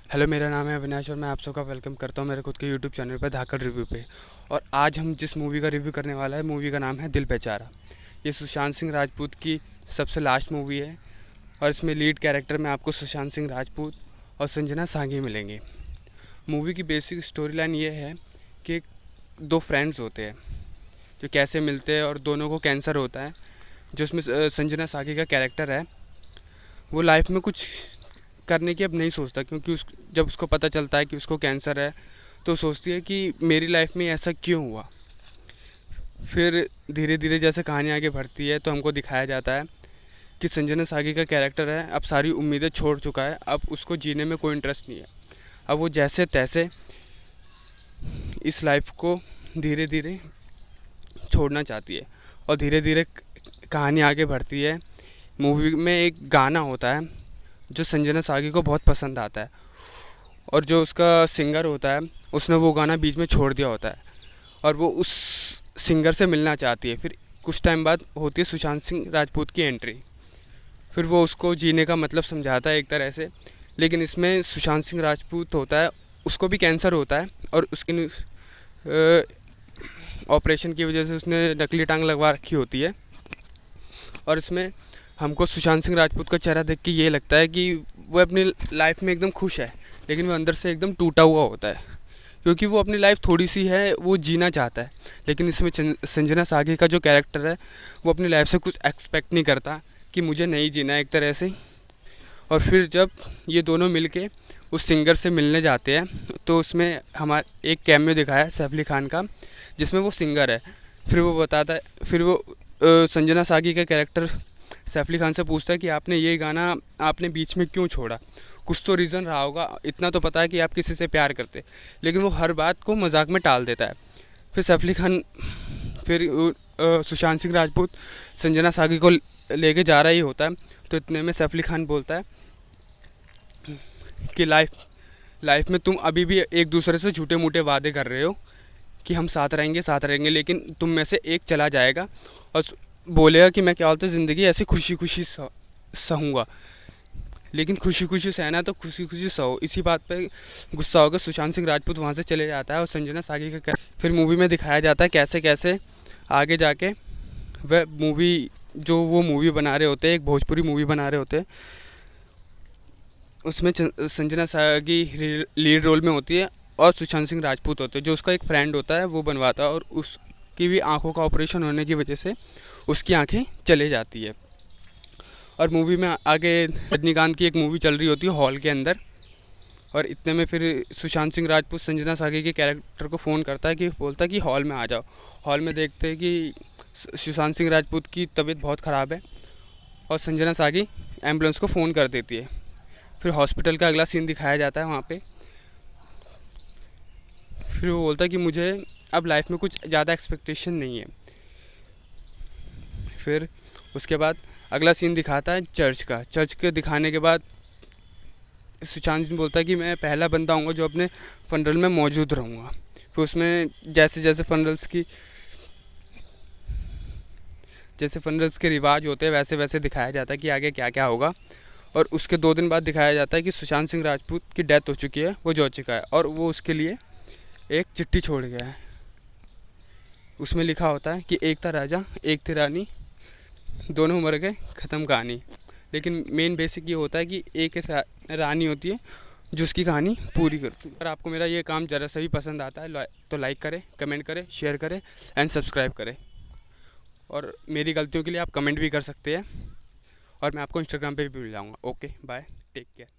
Hello, मेरा नाम है अविनाश और मैं आप सबका वेलकम करता हूं मेरे खुद के यूट्यूब चैनल पर धाकड़ रिव्यू पे। और आज हम जिस मूवी का रिव्यू करने वाला है, मूवी का नाम है दिल बेचारा। ये सुशांत सिंह राजपूत की सबसे लास्ट मूवी है और इसमें लीड कैरेक्टर में आपको सुशांत सिंह राजपूत और संजना सांघी मिलेंगे। मूवी की बेसिक स्टोरी लाइन ये है कि दो फ्रेंड्स होते हैं जो कैसे मिलते हैं और दोनों को कैंसर होता है। जो उसमें संजना सांघी का कैरेक्टर है वो लाइफ में कुछ करने की अब नहीं सोचता, क्योंकि जब उसको पता चलता है कि उसको कैंसर है तो सोचती है कि मेरी लाइफ में ऐसा क्यों हुआ। फिर धीरे धीरे जैसे कहानी आगे बढ़ती है तो हमको दिखाया जाता है कि संजना सांघी का कैरेक्टर है अब सारी उम्मीदें छोड़ चुका है, अब उसको जीने में कोई इंटरेस्ट नहीं है। अब वो जैसे तैसे इस लाइफ को धीरे धीरे छोड़ना चाहती है और धीरे धीरे कहानी आगे बढ़ती है। मूवी में एक गाना होता है जो संजना सांघी को बहुत पसंद आता है और जो उसका सिंगर होता है उसने वो गाना बीच में छोड़ दिया होता है और वो उस सिंगर से मिलना चाहती है। फिर कुछ टाइम बाद होती है सुशांत सिंह राजपूत की एंट्री। फिर वो उसको जीने का मतलब समझाता है एक तरह से, लेकिन इसमें सुशांत सिंह राजपूत होता है, उसको भी कैंसर होता है और उसकी ऑपरेशन की वजह से उसने नकली टांग लगवा रखी होती है। और इसमें हमको सुशांत सिंह राजपूत का चेहरा देख के ये लगता है कि वो अपनी लाइफ में एकदम खुश है, लेकिन वो अंदर से एकदम टूटा हुआ होता है, क्योंकि वो अपनी लाइफ थोड़ी सी है वो जीना चाहता है। लेकिन इसमें संजना सांघी का जो कैरेक्टर है वो अपनी लाइफ से कुछ एक्सपेक्ट नहीं करता कि मुझे नहीं जीना है एक तरह से। और फिर जब ये दोनों मिलके उस सिंगर से मिलने जाते हैं तो उसमें हमारा एक कैमियो दिखाया है सैफ अली खान का, जिसमें वो सिंगर है। फिर वो बताता है, फिर वो संजना सांघी का कैरेक्टर सैफ अली खान से पूछता है कि आपने ये गाना आपने बीच में क्यों छोड़ा, कुछ तो रीज़न रहा होगा, इतना तो पता है कि आप किसी से प्यार करते। लेकिन वो हर बात को मजाक में टाल देता है। फिर सैफ अली खान फिर सुशांत सिंह राजपूत संजना सांघी को लेके जा रहा ही होता है, तो इतने में सैफ अली खान बोलता है कि लाइफ में तुम अभी भी एक दूसरे से झूठे मूठे वादे कर रहे हो कि हम साथ रहेंगे, लेकिन तुम में से एक चला जाएगा और बोलेगा कि मैं क्या बोलते ज़िंदगी ऐसे खुशी खुशी सहूँगा, लेकिन खुशी खुशी सहना तो खुशी खुशी सहो। इसी बात पे गुस्सा होकर सुशांत सिंह राजपूत वहाँ से चले जाता है और संजना सांघी का फिर मूवी में दिखाया जाता है कैसे कैसे आगे जाके वह वो मूवी बना रहे होते हैं, एक भोजपुरी मूवी बना रहे होते हैं, उसमें संजना सांघी लीड रोल में होती है और सुशांत सिंह राजपूत होते हैं। जो उसका एक फ्रेंड होता है वो बनवाता है और उसकी भी आँखों का ऑपरेशन होने की वजह से उसकी आंखें चले जाती है। और मूवी में आगे रजनीकांत की एक मूवी चल रही होती है हॉल के अंदर, और इतने में फिर सुशांत सिंह राजपूत संजना सांघी के कैरेक्टर को फ़ोन करता है कि बोलता है कि हॉल में आ जाओ। हॉल में देखते हैं कि सुशांत सिंह राजपूत की तबीयत बहुत ख़राब है और संजना सांघी एम्बुलेंस को फ़ोन कर देती है। फिर हॉस्पिटल का अगला सीन दिखाया जाता है वहाँ पे। फिर वो बोलता है कि मुझे अब लाइफ में कुछ ज़्यादा एक्सपेक्टेशन नहीं है। फिर उसके बाद अगला सीन दिखाता है चर्च के दिखाने के बाद सुशांत सिंह बोलता है कि मैं पहला बंदा हूँगा जो अपने फनरल में मौजूद रहूँगा। फिर उसमें जैसे फनरल्स के रिवाज होते हैं वैसे वैसे दिखाया जाता है कि आगे क्या क्या होगा। और उसके 2 दिन बाद दिखाया जाता है कि सुशांत सिंह राजपूत की डेथ हो चुकी है, वो जा चुका है और वो उसके लिए एक चिट्ठी छोड़ गया है। उसमें लिखा होता है कि एक था राजा एक थी रानी, दोनों मर गए, ख़त्म कहानी। लेकिन मेन बेसिक ये होता है कि एक रानी होती है जो उसकी कहानी पूरी करती है। अगर आपको मेरा ये काम ज़रा सा भी पसंद आता है तो लाइक करें, कमेंट करें, शेयर करें एंड सब्सक्राइब करें। और मेरी गलतियों के लिए आप कमेंट भी कर सकते हैं और मैं आपको इंस्टाग्राम पे भी मिल जाऊँगा। Okay bye, take care.